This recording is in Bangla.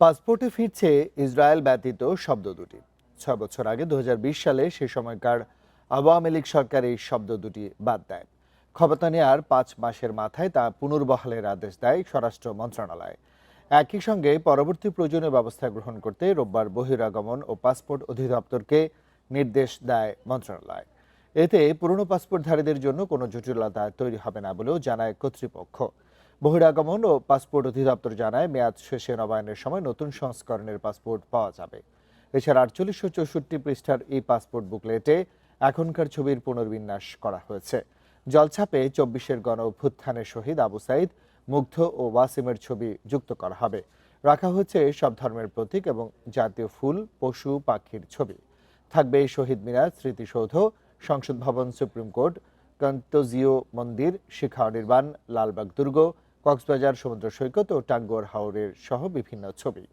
পাসপোর্টে ফিরছে ইসরায়েল ব্যতীত শব্দ দুটি। 6 বছর আগে 2020 সালে সে সময়কার আওয়ামী লীগ সরকার এই শব্দ দুটি বাদ দেয়। ক্ষমতা নেওয়ার 5 মাসের মাথায় তা পুনর্বহালের আদেশ দেয় স্বরাষ্ট্র মন্ত্রণালয়। একই সঙ্গে পরবর্তী প্রয়োজনীয় ব্যবস্থা গ্রহণ করতে রোববার বহিরাগমন ও পাসপোর্ট অধিদপ্তরকে নির্দেশ দেয় মন্ত্রণালয়। এতে পুরনো পাসপোর্টধারীদের জন্য কোনো জটিলতা তৈরি হবে না বলেও জানায় কর্তৃপক্ষ। বহিরাগমন ও পাসপোর্ট অধিদপ্তর জানায়, মেয়াদ শেষে নবায়নের সময় নতুন সংস্করণের পাসপোর্ট পাওয়া যাবে। এছাড়া 4864 পৃষ্ঠার এই পাসপোর্ট বুকলেটে এখনকার ছবির পুনর্বিন্যাস করা হয়েছে। জলছাপে 24-এর গণ অভ্যুত্থানের শহীদ আবু সাইদ, মুগ্ধ ও ওয়াসিমের ছবি যুক্ত করা হবে। রাখা হয়েছে সব ধর্মের প্রতীক এবং জাতীয় ফুল, পশু পাখির ছবি। থাকবে শহীদ মিনার, স্মৃতিসৌধ, সংসদ ভবন, সুপ্রিম কোর্ট, কান্তজিও মন্দির, শিখা নির্বাণ, লালবাগ দুর্গ, কক্সবাজার সমুদ্র সৈকত ও টাঙ্গুয়ার হাওরের সহ বিভিন্ন ছবি।